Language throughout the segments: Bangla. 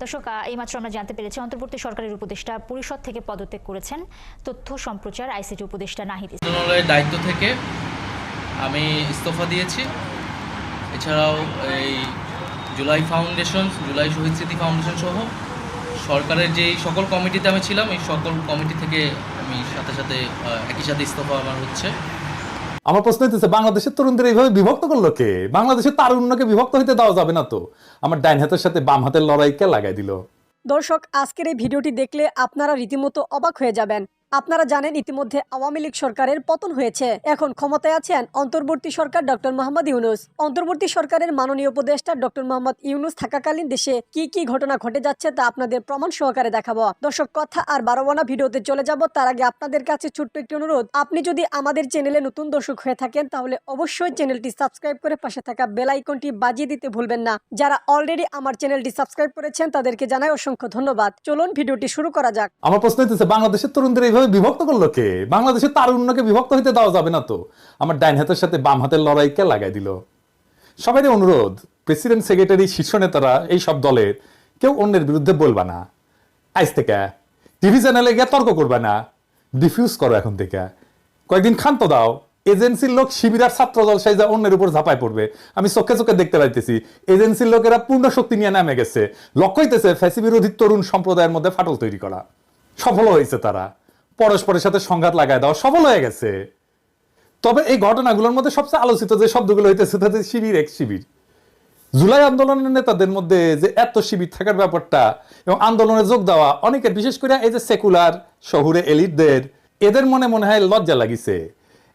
দর্শক, এইমাত্র আমরা জানতে পেরেছি অন্তর্বর্তী সরকারের উপদেষ্টা পরিষদ থেকে পদত্যাগ করেছেন তথ্য সম্প্রচার আইসিটি উপদেষ্টা নাহিদ ইসলাম। মন্ত্রণালয়ের দায়িত্ব থেকে আমি ইস্তফা দিয়েছি। এছাড়াও এই জুলাই ফাউন্ডেশন, জুলাই শহীদ স্মৃতি ফাউন্ডেশন সহ সরকারের যেই সকল কমিটিতে আমি ছিলাম, এই সকল কমিটি থেকে আমি সাথে একই সাথে ইস্তফা আমার হচ্ছে। আমার প্রশ্ন হইতেছে, বাংলাদেশের তরুণদের এইভাবে বিভক্ত করলো কে? বাংলাদেশের তারুণ্যকে বিভক্ত হইতে দেওয়া যাবে না তো। আমার ডাইন হাতের সাথে বাম হাতের লড়াই কে লাগাই দিল? দর্শক, আজকের এই ভিডিওটি দেখলে আপনারা রীতিমতো অবাক হয়ে যাবেন। আপনারা জানেন ইতিমধ্যে আওয়ামী লীগ সরকারের পতন হয়েছে। এখন ক্ষমতায় আছেন অন্তর্বর্তী সরকার ডক্টর মোহাম্মদ ইউনূস। অন্তর্বর্তী সরকারের মাননীয় উপদেষ্টা ডক্টর মোহাম্মদ ইউনূস থাকাকালীন দেশে কি কি ঘটনা ঘটে যাচ্ছে তা আপনাদের প্রমাণ সহকারে দেখাবো। দর্শক, কথা আর বাড়াবো না, ভিডিওতে চলে যাব। তার আগে আপনাদের কাছে ছোট্ট একটি অনুরোধ, আপনি যদি আমাদের চ্যানেলে নতুন দর্শক হয়ে থাকেন তাহলে অবশ্যই চ্যানেলটি সাবস্ক্রাইব করে পাশে থাকা বেল আইকনটি বাজিয়ে দিতে ভুলবেন না। যারা অলরেডি আমার চ্যানেলটি সাবস্ক্রাইব করেছেন তাদেরকে জানাই অসংখ্য ধন্যবাদ। চলুন ভিডিওটি শুরু করা যাক। আমার প্রশ্ন হইতেছে, বাংলাদেশের তরুণদের এইভাবে বিভক্ত করলো কে? বাংলাদেশের তারুণ্যকে বিভক্ত হইতে দেওয়া যাবে না তো। আমার ডাইন হাতের সাথে বাম হাতের লড়াই কে লাগাই দিল? সবাই অনুরোধ, প্রেসিডেন্ট, সেক্রেটারি, শীর্ষ নেতারা এই সব দলের কেউ অন্যের বিরুদ্ধে বলবা না। আজ থেকে টিভি চ্যানেলে গিয়ে তর্ক করবা না, ডিফিউজ করো। এখন থেকে কয়েকদিন ক্ষান্ত দাও। এজেন্সির লোক শিবির আর ছাত্র দল সাইজা অন্যের উপর ঝাঁপায় পড়বে। আমি চোখে চোখে দেখতে পাইতেছি এজেন্সির লোকেরা পূর্ণ শক্তি নিয়ে নামে গেছে। লক্ষ্য হইতেছে ফ্যাসি বিরোধী তরুণ সম্প্রদায়ের মধ্যে ফাটল তৈরি করা। সফল হয়েছে তারা, পরস্পরের সাথে সংঘাত লাগায় দেওয়া সফল হয়ে গেছে। তবে এই ঘটনাগুলোর মধ্যে সবচেয়ে আলোচিত যে শব্দগুলো হইতেছে তাতে শিবির এক শিবির। জুলাই আন্দোলনের নেতাদের মধ্যে যে এত শিবির থাকার ব্যাপারটা এবং আন্দোলনে যোগ দেওয়া অনেকের, বিশেষ করে এই যে সেকুলার শহুরে এলিটদের, এদের মনে মনে হয় লজ্জা লাগিছে।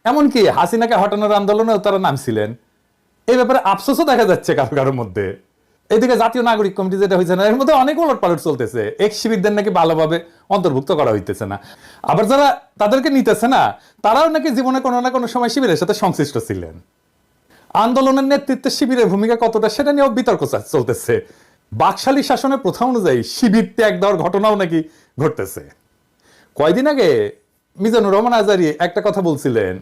এমনকি হাসিনাকে হটানোর আন্দোলনেও তারা নামছিলেন। এই ব্যাপারে আফসোসও দেখা যাচ্ছে কারো কারোর মধ্যে। এইদিকে জাতীয় নাগরিক কমিটি যেটা হয়েছে না, এর মধ্যে অনেক উলট পালট চলতেছে। এক শিবিরদের নাকি ভালোভাবে অন্তর্ভুক্ত করা হইতেছে না। আবার যারা তাদেরকে নিতেছে না, তারাও নাকি জীবনে কোনো না কোনো সময় শিবিরের সাথে সংশ্লিষ্ট ছিলেন। আন্দোলনের নেতৃত্বে শিবিরের ভূমিকা কতটা সেটা নিয়েও বিতর্ক চলতেছে। বাকশালী শাসনের প্রথা অনুযায়ী শিবির ত্যাগ দেওয়ার ঘটনাও নাকি ঘটতেছে। কয়দিন আগে মিজানুর রহমান আজারি একটা কথা বলছিলেন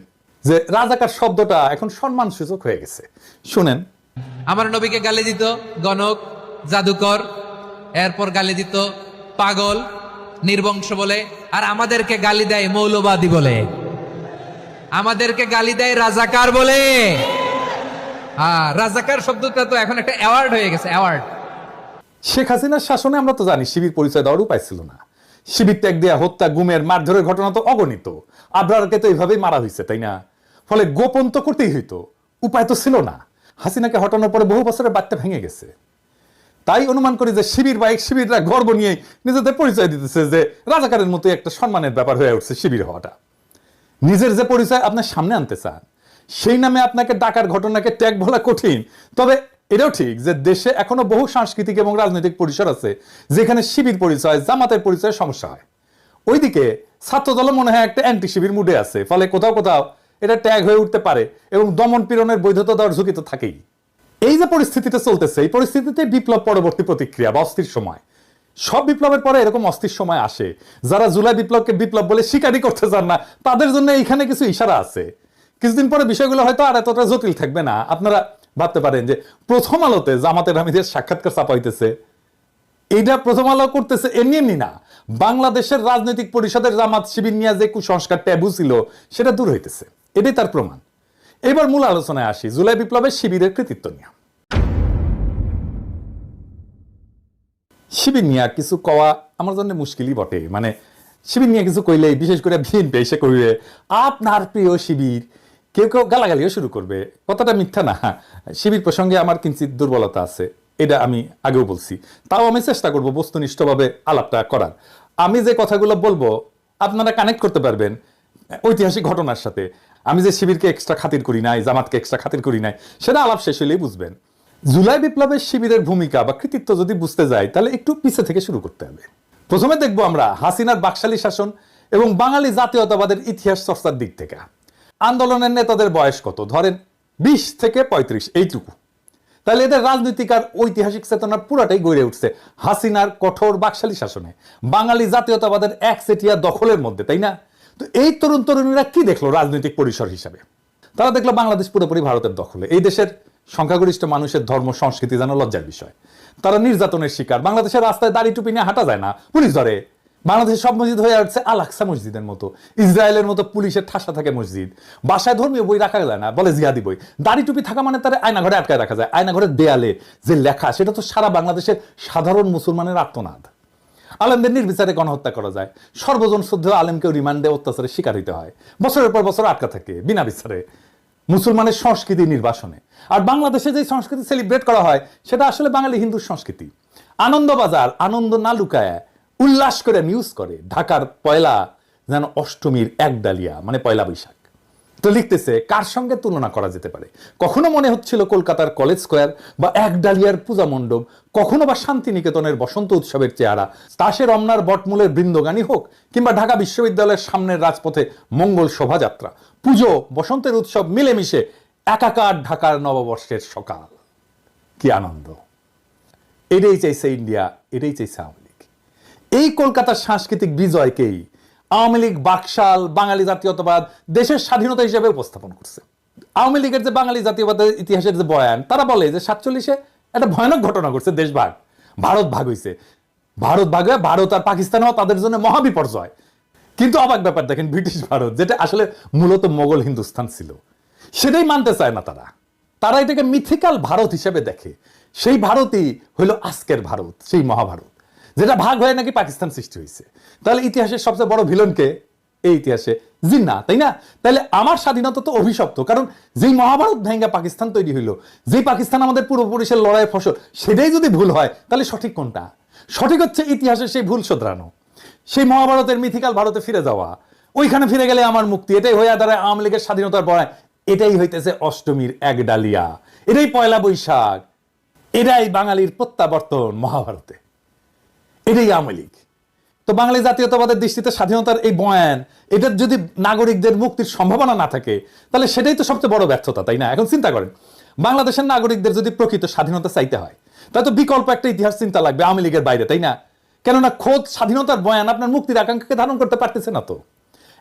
যে রাজাকার শব্দটা এখন সম্মানসূচক হয়ে গেছে। শুনেন। আমার নবীকে গালি দিত গণক, জাদুকর, এরপর গালি দিত পাগল, নির্বংশ বলে, আর আমাদেরকে গালি দেয় মৌলবাদী বলে, আমাদেরকে গালি দেয় রাজাকার বলে। রাজাকার শব্দটা তো এখন একটা অ্যাওয়ার্ড হয়ে গেছে, অ্যাওয়ার্ড। শেখ হাসিনার শাসনে আমরা তো জানি শিবির পরিচয় দেওয়ার উপায় ছিল না। শিবির ত্যাগ দেয়া, হত্যা, গুমের, মারধরের ঘটনা তো অগণিত। আবরারকে তো এইভাবেই মারা হয়েছে, তাই না? ফলে গোপন তো করতেই হইতো, উপায় তো ছিল না। হাসিনাকে হটানোর পরে বহু বছরের বার্তা ভেঙে গেছে। তাই অনুমান করি যে শিবির বা এক শিবিররা গর্ব নিয়ে নিজেদের পরিচয় দিতেছে যে রাজাকারের মতো একটা সম্মানের ব্যাপার হয়ে উঠছে শিবির হওয়াটা। নিজের যে পরিচয় আপনার সামনে আনতে চান, সেই নামে আপনাকে ডাকার ঘটনাকে ট্যাগ বলা কঠিন। তবে এটাও ঠিক যে দেশে এখনো বহু সাংস্কৃতিক এবং রাজনৈতিক পরিসর আছে যেখানে শিবির পরিচয়, জামাতের পরিচয় সমস্যা হয়। ওইদিকে ছাত্রদল মনে হয় একটা অ্যান্টি শিবির মুডে আছে। ফলে কোথাও কোথাও এটা ট্যাগ হয়ে উঠতে পারে এবং দমন পীড়নের বৈধতা দেওয়ার ঝুঁকি তো থাকেই। এই যে পরিস্থিতিটা চলতেছে, এই পরিস্থিতিতে বিপ্লব পরবর্তী প্রতিক্রিয়া বা অস্থির সময়। সব বিপ্লবের পরে এরকম অস্থির সময় আসে। যারা জুলাই বিপ্লবকে বিপ্লব বলে স্বীকারই করতে চান না, তাদের জন্য এইখানে কিছু ইশারা আছে। কিছুদিন পরে বিষয়গুলো হয়তো আর এতটা জটিল থাকবে না। আপনারা ভাবতে পারেন যে প্রথম আলোতে জামাতের আমিদের সাক্ষাৎকার ছাপা হইতেছে, এইটা প্রথম আলো করতেছে এমনি এমনি না। বাংলাদেশের রাজনৈতিক পরিষদের জামাত শিবির নিয়ে যে কুসংস্কার ট্যাবু ছিল সেটা দূর হইতেছে, এটাই তার প্রমাণ। এবার মূল আলোচনায় আসি, জুলাই বিপ্লবের শিবিরের কৃতিত্ব নিয়ে। শিবির নিয়ে কিছু কওয়া আমার জন্য মুশকিলই বটে। মানে শিবির নিয়ে কিছু কইলে, বিশেষ করে বিএনপি এসে কইবে আপনার প্রিয় শিবির, কেউ কেউ গালাগালিও শুরু করবে। কথাটা মিথ্যা না। শিবির প্রসঙ্গে আমার কিঞ্চিত দুর্বলতা আছে, এটা আমি আগেও বলছি। তাও আমি চেষ্টা করব বস্তুনিষ্ঠভাবে আলাপটা করার। আমি যে কথাগুলো বলবো আপনারা কানেক্ট করতে পারবেন ঐতিহাসিক ঘটনার সাথে। আমি যে শিবিরকে এক্সট্রা খাতির করি নাই, জামাতকে এক্সট্রা খাতির করি নাই, সেটা আলাপ শেষ হলেই বুঝবেন। জুলাই বিপ্লবের শিবিরের ভূমিকা বা কৃতিত্ব যদি বুঝতে যাই তাহলে একটু পিছে থেকে শুরু করতে হবে। প্রথমে দেখবো আমরা হাসিনার বাকশালী শাসন এবং বাঙালি জাতীয়তাবাদের ইতিহাস চর্চার দিক থেকে। আন্দোলনের নেতাদের বয়স কত? ধরেন 20 থেকে 35, এইটুকু। তাহলে এদের রাজনৈতিক আর ঐতিহাসিক চেতনা পুরাটাই গড়ে উঠছে হাসিনার কঠোর বাকশালী শাসনে, বাঙালি জাতীয়তাবাদের একচেটিয়া দখলের মধ্যে, তাই না? তো এই তরুণ তরুণীরা কি দেখলো রাজনৈতিক পরিসর হিসাবে? তারা দেখলো বাংলাদেশ পুরোপুরি ভারতের দখলে। এই দেশের সংখ্যাগরিষ্ঠ মানুষের ধর্ম সংস্কৃতি যেন লজ্জার বিষয়। তারা নির্যাতনের শিকার। বাংলাদেশের রাস্তায় দাড়ি টুপি নিয়ে হাঁটা যায় না, পুলিশ ধরে। বাংলাদেশের সব মসজিদ হয়ে যাচ্ছে আল আকসা মসজিদের মতো, ইসরায়েলের মতো পুলিশের ঠাসা থাকে মসজিদ। বাসায় ধর্মীয় বই রাখা যায় না, বলে জিহাদি বই। দাড়ি টুপি থাকা মানে তারা আয়নাঘরে আটকায় রাখা যায়। আয়নাঘরের দেয়ালে যে লেখা, সেটা তো সারা বাংলাদেশের সাধারণ মুসলমানের আর্তনাদ। আলেমদের নির্বিচারে গণহত্যা করা যায়, সর্বজন শ্রদ্ধেয় আলেমকেও রিমান্ডে অত্যাচারের শিকার হতে হয়, বছরের পর বছর আটকা থাকে বিনা বিচারে মুসলমানের সংস্কৃতি নির্বাসনে। আর বাংলাদেশে যে সংস্কৃতি সেলিব্রেট করা হয়, সেটা আসলে বাঙালি হিন্দুর সংস্কৃতি। আনন্দবাজার আনন্দ না লুকায় উল্লাস করে নিউজ করে ঢাকার পয়লা যেন অষ্টমীর এক ডালিয়া, মানে পয়লা বৈশাখ। তো লিখতেছে কার সঙ্গে তুলনা করা যেতে পারে। কখনো মনে হচ্ছিল কলকাতার কলেজ স্কোয়ার বা এক ডালিয়ার পূজা মণ্ডপ, কখনো বা শান্তিনিকেতনের বসন্ত উৎসবের চেহারা, তাসে রমনার বটমূলের বৃন্দগানী হোক, কিংবা ঢাকা বিশ্ববিদ্যালয়ের সামনের রাজপথে মঙ্গল শোভাযাত্রা, পুজো বসন্তের উৎসব মিলেমিশে একাকার ঢাকার নববর্ষের সকাল। কি আনন্দ! এটাই চাইছে ইন্ডিয়া, এটাই চাইছে আওয়ামী লীগ। এই কলকাতার সাংস্কৃতিক বিজয়কেই আওয়ামী লীগ বাকশাল বাঙালি জাতীয়তাবাদ দেশের স্বাধীনতা হিসেবে উপস্থাপন করছে। আওয়ামী লীগের যে বাঙালি জাতীয়বাদের ইতিহাসের যে বয়ান, তারা বলে যে 47-এ একটা ভয়ানক ঘটনা ঘটছে, দেশ ভাগ, ভারত ভাগ হয়েছে। ভারত ভাগ হয়ে ভারত আর পাকিস্তানও তাদের জন্য মহাবিপর্যয়। কিন্তু অবাক ব্যাপার দেখেন, ব্রিটিশ ভারত, যেটা আসলে মূলত মোগল হিন্দুস্তান ছিল, সেটাই মানতে চায় না তারা। তারা এটাকে মিথিক্যাল ভারত হিসেবে দেখে। সেই ভারতই হইল আজকের ভারত, সেই মহাভারত, যেটা ভাগ হয়ে নাকি পাকিস্তান সৃষ্টি হয়েছে। তাহলে ইতিহাসের সবচেয়ে বড় ভিলনকে এই ইতিহাসে জিন্নাহ, তাই না? তাহলে আমার স্বাধীনতা তো অভিশপ্ত, কারণ যেই মহাভারত ভেঙ্গা পাকিস্তান তৈরি হইলো, যেই পাকিস্তান আমাদের পূর্বপুরুষের লড়াইয়ের ফসল, সেটাই যদি ভুল হয়, তাহলে সঠিক কোনটা? সঠিক হচ্ছে ইতিহাসের সেই ভুল শোধরানো, সেই মহাভারতের মিথিক্যাল ভারতে ফিরে যাওয়া। ওইখানে ফিরে গেলে আমার মুক্তি। এটাই হয়ে দাঁড়ায় আওয়ামী লীগের স্বাধীনতার বড়াই। এটাই হইতেছে অষ্টমীর এক ডালিয়া, এটাই পয়লা বৈশাখ, এটাই বাঙালির প্রত্যাবর্তন মহাভারতে, এটাই আওয়ামী লীগ। তো বাঙালি জাতীয়তাবাদের দৃষ্টিতে স্বাধীনতার এই বয়ান, এটার যদি নাগরিকদের মুক্তির সম্ভাবনা না থাকে, তাহলে সেটাই তো সবচেয়ে বড় ব্যর্থতা, তাই না? এখন চিন্তা করেন, বাংলাদেশের নাগরিকদের যদি প্রকৃত স্বাধীনতা চাইতে হয়, তাহলে তো বিকল্প একটা ইতিহাস চিন্তা লাগবে আওয়ামী লীগের বাইরে, তাই না? কেননা খোদ স্বাধীনতার বয়ান আপনার মুক্তির আকাঙ্ক্ষাকে ধারণ করতে পারতেছে না। তো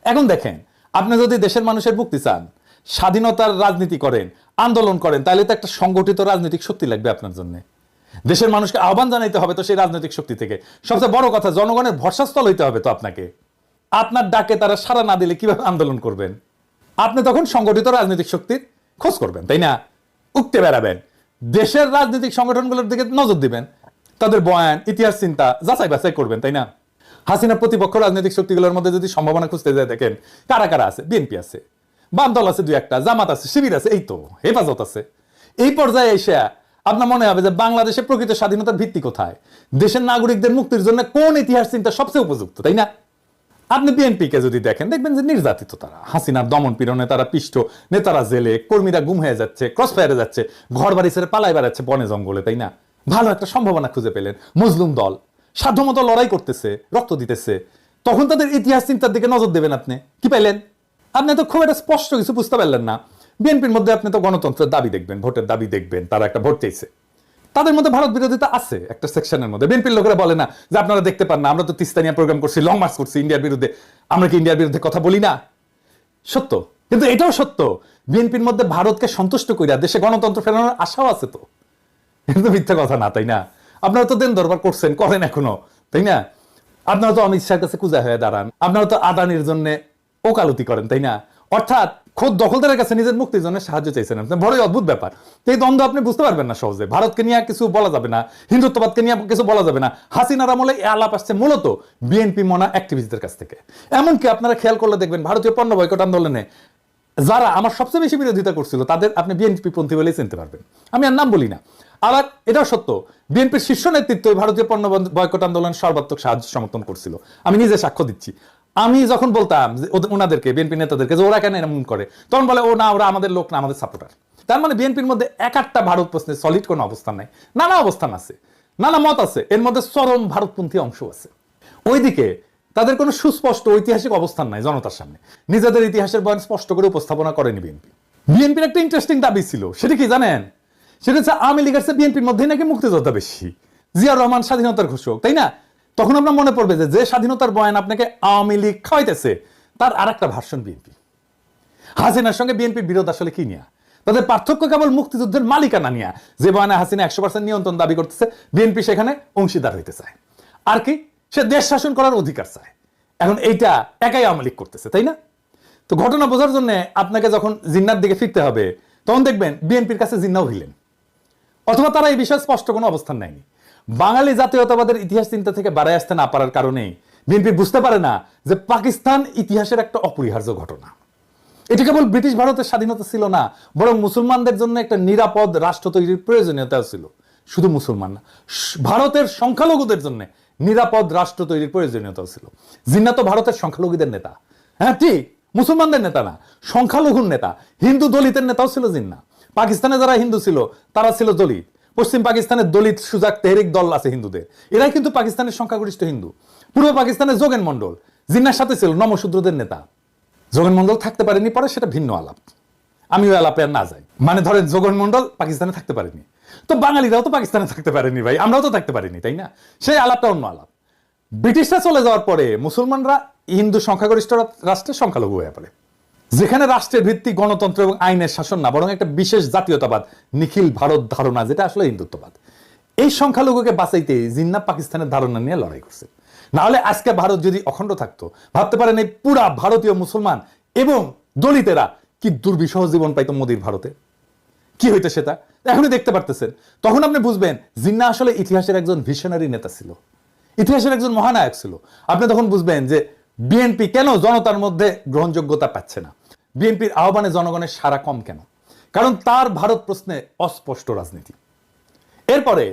এখন দেখেন, আপনি যদি দেশের মানুষের মুক্তি চান, স্বাধীনতার রাজনীতি করেন, আন্দোলন করেন, তাহলে তো একটা সংগঠিত রাজনৈতিক শক্তি লাগবে আপনার জন্য। দেশের মানুষকে আহ্বান জানাইতে হবে তো সেই রাজনৈতিক শক্তি থেকে। সবচেয়ে বড় কথা, জনগণের ভরসাস্থল হইতে হবে তো আপনাকে। আপনার ডাকে তারা সাড়া না দিলে কিভাবে আন্দোলন করবেন? আপনি তখন সংগঠিত রাজনৈতিক শক্তির খোঁজ করবেন, তাই না? উঠতে বেড়াবেন, দেশের রাজনৈতিক সংগঠনগুলোর দিকে নজর দিবেন, তাদের বয়ান ইতিহাস চিন্তা যাচাই বাছাই করবেন, তাই না? হাসিনা প্রতিপক্ষ রাজনৈতিক শক্তিগুলোর মধ্যে যদি সম্ভাবনা খুঁজতে যায়, দেখেন কারা কারা আছে। বিএনপি আছে, বাম দল আছে, 2-1টা, জামাত আছে, শিবির আছে, এই তো হেফাজত আছে। এই পর্যায়ে এসে আপনার মনে হবে যে বাংলাদেশে প্রকৃত স্বাধীনতার ভিত্তি কোথায়, দেশের নাগরিকদের মুক্তির জন্য কোন ইতিহাস চিন্তা সবচেয়ে উপযুক্ত, তাই না? আপনি বিএনপি কে যদি দেখেন, দেখবেন যে নির্যাতিত তারা, হাসিনার দমন পীড়নে তারা পিষ্ট, নেতারা জেলে, কর্মীরা গুম হয়ে যাচ্ছে, ক্রসফায়ারে যাচ্ছে, ঘর বাড়ি ছেড়ে পালাই বেড়াচ্ছে বনে জঙ্গলে, তাই না? ভালো একটা সম্ভাবনা খুঁজে পেলেন, মজলুম দল সাধ্যমতো লড়াই করতেছে, রক্ত দিতেছে, তখন তাদের ইতিহাস চিন্তার দিকে নজর দেবেন। আপনি কি পাইলেন? আপনি তো খুব একটা স্পষ্ট কিছু বুঝতে পারলেন না। বিএনপির মধ্যে আপনি তো গণতন্ত্রের দাবি দেখবেন, ভোটের দাবি দেখবেন, তারা একটা ভোট চাইছে, তাদের মধ্যে ভারত বিরোধিতা আছে একটা সেকশনের মধ্যে। বিএনপির লোকেরা বলে না যে আপনারা দেখতে পান না, আমরা তো তিস্তানিয়া প্রোগ্রাম করছি, লং মার্চ করছি ইন্ডিয়ার বিরুদ্ধে, আমরা কি ইন্ডিয়ার বিরুদ্ধে কথা বলি না? সত্য, কিন্তু এটাও সত্য, বিএনপির মধ্যে ভারতকে সন্তুষ্ট কইরা দেশে গণতন্ত্র ফেরানোর আশাও আছে। তো এটা তো মিথ্যা কথা না, তাই না? আপনারা তো দেন দরবার করছেন, করেন এখনো, তাই না? আপনারা তো অমিত শাহের কাছে কুজা হয়ে দাঁড়ান, আপনারা তো আদানির জন্য ওকালতি করেন, তাই না? অর্থাৎ খোদ দখলদারের কাছে নিজের মুক্তির জন্য সাহায্য চাইছেন। বড়ই অদ্ভুত ব্যাপার। এই দ্বন্দ্ব আপনি বুঝতে পারবেন না সহজে। ভারতকে নিয়ে কিছু বলা যাবে না, হিন্দুত্ববাদকে নিয়ে কিছু বলা যাবে না। হাসিনার আমলে এই আলাপ আসছে মূলত বিএনপি মনা অ্যাক্টিভিস্টদের কাছ থেকে। এমনকি আপনারা খেয়াল করলে দেখবেন, ভারতীয় পণ্য বয়কট আন্দোলনে যারা আমার সবচেয়ে বেশি বিরোধিতা করছিল, তাদের আপনি বিএনপি পন্থী বলেই চিনতে পারবেন। আমি আর নাম বলি না। আবার এটাও সত্য, বিএনপির শীর্ষ নেতৃত্ব ভারতীয় পণ্য বয়কট আন্দোলন সর্বাত্মক সাহায্য সমর্থন করছিল। আমি নিজে সাক্ষ্য দিচ্ছি। আমি যখন বলতাম ওনাদেরকে, বিএনপি নেতাদেরকে, যে ওরা কেন এমন করে, তখন বলে ও না, ওরা আমাদের লোক না, আমাদের সাপোর্টার। তার মানে বিএনপির মধ্যে একটা ভারত প্রশ্নে সলিড কোনো অবস্থান নাই, নানা অবস্থান আছে, নানা মত আছে, এর মধ্যে চরম ভারতপন্থী অংশ আছে। ওইদিকে তাদের কোনো সুস্পষ্ট ঐতিহাসিক অবস্থান নাই জনতার সামনে, নিজেদের ইতিহাসের বয়ান স্পষ্ট করে উপস্থাপনা করেনি বিএনপি। বিএনপির একটা ইন্টারেস্টিং দাবি ছিল, সেটা কি জানেন? সেটা হচ্ছে আওয়ামী লীগের চেয়ে বিএনপির মধ্যেই নাকি মুক্তিযোদ্ধা বেশি। জিয়াউর রহমান স্বাধীনতার ঘোষক, তাই না? তখন আপনার মনে পড়বে যে স্বাধীনতার বয়ান আপনাকে আওয়ামী লীগ খাওয়াইতেছে, তার আর একটা ভার্সন বিএনপি। হাসিনার সঙ্গে বিএনপির বিরোধ আসলে কি নিয়ে? তাদের পার্থক্য কেবল মুক্তিযুদ্ধের মালিকানা নিয়ে, যে বয়ানে হাসিনা 100% নিয়ন্ত্রণ দাবি করতেছে, বিএনপি সেখানে অংশীদার হইতে চায়। আর কি, সে দেশ শাসন করার অধিকার চায়। এখন এইটা একাই আওয়ামী লীগ করতেছে, তাই না? তো ঘটনা বোঝার জন্য আপনাকে যখন জিন্নার দিকে ফিরতে হবে, তখন দেখবেন বিএনপির কাছে জিন্নাও ভিলেন, অথবা তারা এই বিষয়ে স্পষ্ট কোনো অবস্থান নেয়নি। বাঙালি জাতীয়তাবাদের ইতিহাস চিন্তা থেকে বাড়ায় আসতে না পারার কারণে বিএনপি বুঝতে পারে না যে পাকিস্তান ইতিহাসের একটা অপরিহার্য ঘটনা। এটি কেবল ব্রিটিশ ভারতের স্বাধীনতা ছিল না, বরং মুসলমানদের জন্য একটা নিরাপদ রাষ্ট্র তৈরির প্রয়োজনীয়তাও ছিল। শুধু মুসলমান না, ভারতের সংখ্যালঘুদের জন্য নিরাপদ রাষ্ট্র তৈরির প্রয়োজনীয়তাও ছিল। জিন্না তো ভারতের সংখ্যালঘুদের নেতা, হ্যাঁ ঠিক, মুসলমানদের নেতা না, সংখ্যালঘুর নেতা, হিন্দু দলিতের নেতাও ছিল জিন্না। পাকিস্তানে যারা হিন্দু ছিল তারা ছিল দলিত। পশ্চিম পাকিস্তানের দলিত সুজাক তেহরিক দল আছে হিন্দুদের, এরাই কিন্তু পাকিস্তানের সংখ্যাগরিষ্ঠ হিন্দু। পূর্ব পাকিস্তানের যোগেন মন্ডল জিন্নার সাথে ছিল নমশূদ্রদের নেতা। যোগেন মন্ডল থাকতে পারেনি পরে, সেটা ভিন্ন আলাপ, আমিও আলাপে আর না যাই। মানে ধরেন যোগেন মন্ডল পাকিস্তানে থাকতে পারেনি, তো বাঙালিরাও তো পাকিস্তানে থাকতে পারেনি ভাই, আমরাও তো থাকতে পারিনি, তাই না? সেই আলাপটা অন্য আলাপ। ব্রিটিশরা চলে যাওয়ার পরে মুসলমানরা হিন্দু সংখ্যাগরিষ্ঠ রাষ্ট্রে সংখ্যালঘু হয়ে পড়ে, যেখানে রাষ্ট্রের ভিত্তি গণতন্ত্র এবং আইনের শাসন না, বরং একটা বিশেষ জাতীয়তাবাদ, নিখিল ভারত ধারণা, যেটা আসলে হিন্দুত্ববাদ। এই সংখ্যালঘুকে বাঁচাইতে জিন্না পাকিস্তানের ধারণা নিয়ে লড়াই করছে। না হলে আজকে ভারত যদি অখণ্ড থাকতো, ভাবতে পারেন এই পুরা ভারতীয় মুসলমান এবং দলিতেরা কি দুর্বিষহ জীবন পাইতো মোদির ভারতে, কি হইতো সেটা এখনই দেখতে পারতেছেন। তখন আপনি বুঝবেন জিন্না আসলে ইতিহাসের একজন ভিশনারি নেতা ছিল, ইতিহাসের একজন মহানায়ক ছিল। আপনি তখন বুঝবেন যে বিএনপি কেন জনতার মধ্যে গ্রহণযোগ্যতা পাচ্ছে না, বিএনপির আহ্বানে জনগণের সাড়া কম কেন, কারণ তার ভারত প্রশ্নে অস্পষ্ট রাজনীতি। এরপরে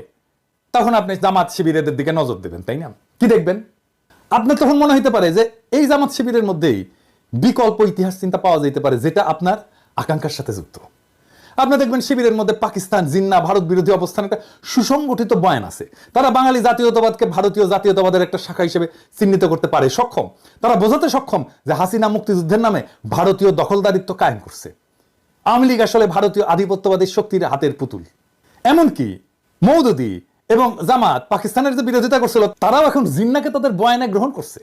তখন আপনি জামাত শিবিরের দিকে নজর দেবেন, তাই না? কি দেখবেন? আপনার তখন মনে হইতে পারে যে এই জামাত শিবিরের মধ্যেই বিকল্প ইতিহাস চিন্তা পাওয়া যেতে পারে, যেটা আপনার আকাঙ্ক্ষার সাথে যুক্ত। আপনি দেখবেন শিবিরের মধ্যে পাকিস্তান, জিন্না, ভারত বিরোধী অবস্থান একটা সুসংগঠিত বয়ান আছে। তারা বাঙালি জাতীয়তাবাদকে ভারতীয় জাতীয়তাবাদের একটা শাখা হিসেবে চিহ্নিত করতে পারে সক্ষম। তারা বোঝাতে সক্ষম যে হাসিনা মুক্তিযুদ্ধের নামে ভারতীয় দখলদারিত্ব কায়েম করছে। আওয়ামী লীগ আসলে ভারতীয় আধিপত্যবাদী শক্তির হাতের পুতুল। এমনকি মওদুদি এবং জামাত পাকিস্তানের যে বিরোধিতা করছিল, তারাও এখন জিন্নাকে তাদের বয়ানে গ্রহণ করছে।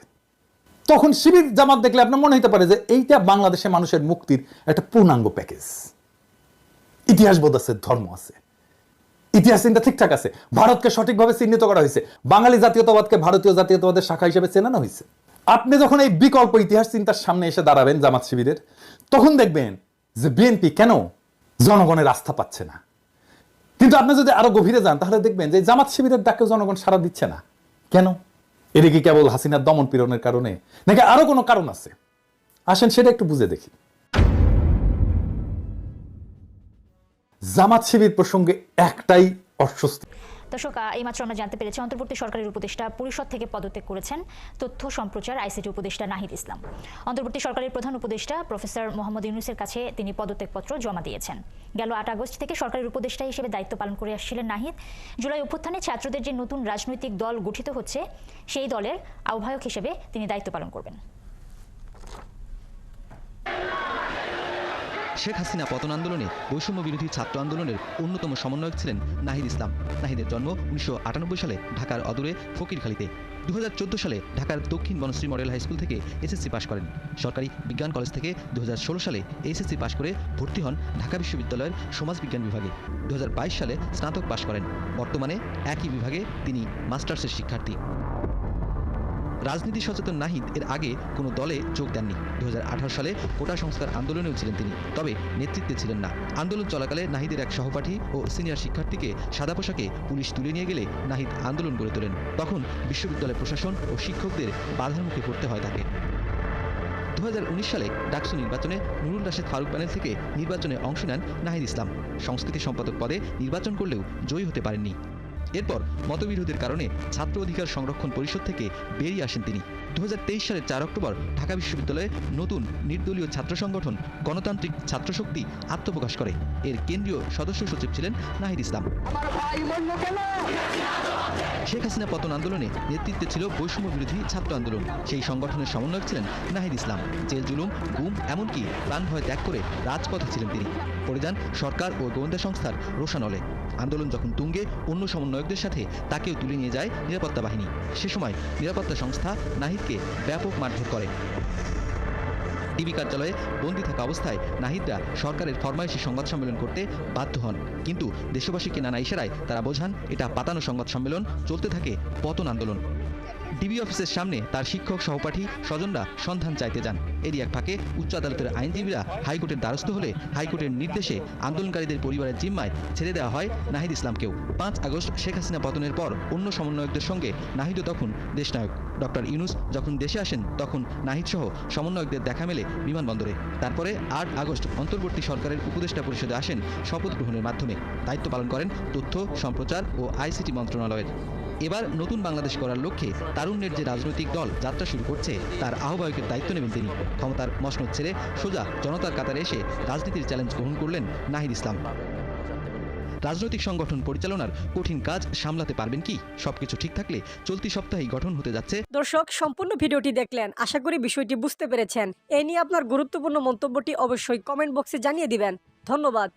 তখন শিবির জামাত দেখলে আপনার মনে হতে পারে যে এইটা বাংলাদেশের মানুষের মুক্তির একটা পূর্ণাঙ্গ প্যাকেজ। ইতিহাস বোধ আছে, ধর্ম আছে, ইতিহাস চিন্তা ঠিকঠাক আছে, ভারতকে সঠিকভাবে চিহ্নিত করা হয়েছে, বাঙালি জাতীয়তাবাদকে ভারতীয় জাতীয়তাবাদের শাখা হিসেবে চেনানো হয়েছে। আপনি যখন এই বিকল্প ইতিহাস চিন্তার সামনে এসে দাঁড়াবেন জামাত শিবিরের, তখন দেখবেন যে বিএনপি কেন জনগণের আস্থা পাচ্ছে না। কিন্তু আপনি যদি আরো গভীরে যান তাহলে দেখবেন যে জামাত শিবিরের ডাকে জনগণ সাড়া দিচ্ছে না কেন। এটা কি কেবল হাসিনার দমন পীড়নের কারণে, নাকি আরো কোনো কারণ আছে? আসেন সেটা একটু বুঝে দেখি। জামাত শিবির প্রসঙ্গে একটাই অস্বস্তি। দর্শক, এইমাত্র আমরা জানতে পেরেছি অন্তর্বর্তী সরকারের উপদেষ্টা পরিষদ থেকে পদত্যাগ করেছেন তথ্য সম্প্রচার আইসিটি উপদেষ্টা নাহিদ ইসলাম। অন্তর্বর্তী সরকারের প্রধান উপদেষ্টা প্রফেসর মোহাম্মদ ইউনূসের কাছে তিনি পদত্যাগপত্র জমা দিয়েছেন। গেল 8 আগস্ট থেকে সরকারের উপদেষ্টা হিসেবে দায়িত্ব পালন করে আসছিলেন নাহিদ। জুলাই অভ্যুত্থানে ছাত্রদের যে নতুন রাজনৈতিক দল গঠিত হচ্ছে, সেই দলের আহ্বায়ক হিসেবে তিনি দায়িত্ব পালন করবেন। শেখ হাসিনা পতন আন্দোলনে বৈষম্য বিরোধী ছাত্র আন্দোলনের অন্যতম সমন্বয়ক ছিলেন নাহিদ ইসলাম। নাহিদের জন্ম 1998 সালে ঢাকার অদূরে ফকিরখালীতে। 2014 সালে ঢাকার দক্ষিণ বনশ্রী মডেল হাই স্কুল থেকে এসএসসি পাশ করেন। সরকারি বিজ্ঞান কলেজ থেকে 2016 সালে এইচএসসি পাশ করে ভর্তি হন ঢাকা বিশ্ববিদ্যালয়ের সমাজবিজ্ঞান বিভাগে। 2022 সালে স্নাতক পাশ করেন। বর্তমানে একই বিভাগে তিনি মাস্টার্সের শিক্ষার্থী। রাজনীতি সচেতন নাহিদ এর আগে কোনো দলে যোগ দেননি। 2018 সালে কোটা সংস্কার আন্দোলনেও ছিলেন তিনি, তবে নেতৃত্বে ছিলেন না। আন্দোলন চলাকালে নাহিদের এক সহপাঠী ও সিনিয়র শিক্ষার্থীকে সাদা পোশাকে পুলিশ তুলে নিয়ে গেলে নাহিদ আন্দোলন গড়ে তোলেন। তখন বিশ্ববিদ্যালয় প্রশাসন ও শিক্ষকদের বাধার মুখে পড়তে হয় তাকে। 2019 সালে ডাকসু নির্বাচনে নুরুল রাশেদ ফারুক প্যানেল থেকে নির্বাচনে অংশ নেন নাহিদ ইসলাম। সংস্কৃতি সম্পাদক পদে নির্বাচন করলেও জয়ী হতে পারেননি। এরপর মতবিরোধের কারণে ছাত্র অধিকার সংরক্ষণ পরিষদ থেকে বেরিয়ে আসেন তিনি। 2023 সালের 4 অক্টোবর ঢাকা বিশ্ববিদ্যালয়ে নতুন নির্দলীয় ছাত্র সংগঠন গণতান্ত্রিক ছাত্রশক্তি আত্মপ্রকাশ করে। এর কেন্দ্রীয় সদস্য সচিব ছিলেন নাহিদ ইসলাম। শেখ হাসিনা পতন আন্দোলনে নেতৃত্বে ছিল বৈষম্য বিরোধী ছাত্র আন্দোলন। সেই সংগঠনের সমন্বয়ক ছিলেন নাহিদ ইসলাম। জেল জুলুম, গুম, এমনকি প্রাণভয় ত্যাগ করে রাজপথে ছিলেন তিনি। পড়ে যান সরকার ও গোয়েন্দা সংস্থার রোষানলে। আন্দোলন যখন তুঙ্গে, অন্য সমন্বয়কদের সাথে তাকেও তুলে নিয়ে যায় নিরাপত্তা বাহিনী। সে সময় নিরাপত্তা সংস্থা নাহিদকে ব্যাপক মারধর করে। ডিবি কার্যালয়ে বন্দী থাকা অবস্থায় নাহিদরা সরকারের ফরমাইশি সংবাদ সম্মেলন করতে বাধ্য হন, কিন্তু দেশবাসীকে নানা ইশারায় তারা বোঝান এটা পাতানো সংবাদ সম্মেলন, চলতে থাকে পতন আন্দোলন। ডিবি অফিসের সামনে তার শিক্ষক সহপাঠী স্বজনরা সন্ধান চাইতে যান। এরই এক ফাঁকে উচ্চ আদালতের আইনজীবীরা হাইকোর্টের দ্বারস্থ হলে হাইকোর্টের নির্দেশে আন্দোলনকারীদের পরিবারের জিম্মায় ছেড়ে দেওয়া হয় নাহিদ ইসলামকেও। ৫ আগস্ট শেখ হাসিনা পতনের পর অন্য সমন্বয়কদের সঙ্গে নাহিদও তখন দেশনায়ক। ডক্টর ইউনূস যখন দেশে আসেন তখন নাহিদ সহ সমন্বয়কদের দেখা মেলে বিমানবন্দরে। তারপরে ৮ আগস্ট অন্তর্বর্তী সরকারের উপদেষ্টা পরিষদে আসেন শপথ গ্রহণের মাধ্যমে। দায়িত্ব পালন করেন তথ্য, সম্প্রচার ও আইসিটি মন্ত্রণালয়ের। এবার নতুন বাংলাদেশ করার লক্ষ্যে তারুণ্যের যে রাজনৈতিক দল যাত্রা শুরু করছে তার আহ্বায়কের দায়িত্ব নেবেন তিনি। ক্ষমতার মসনদ ছেড়ে সোজা জনতার কাতারে এসে রাজনীতির চ্যালেঞ্জ গ্রহণ করলেন নাহিদ ইসলাম। রাজনৈতিক সংগঠন পরিচালনার কঠিন কাজ সামলাতে পারবেন কি? সবকিছু ঠিক থাকলে চলতি সপ্তাহেই গঠন হতে যাচ্ছে। দর্শক, সম্পূর্ণ ভিডিওটি দেখলেন, আশা করি বিষয়টি বুঝতে পেরেছেন। এই নিয়ে আপনার গুরুত্বপূর্ণ মন্তব্যটি অবশ্যই কমেন্ট বক্সে জানিয়ে দিবেন। ধন্যবাদ।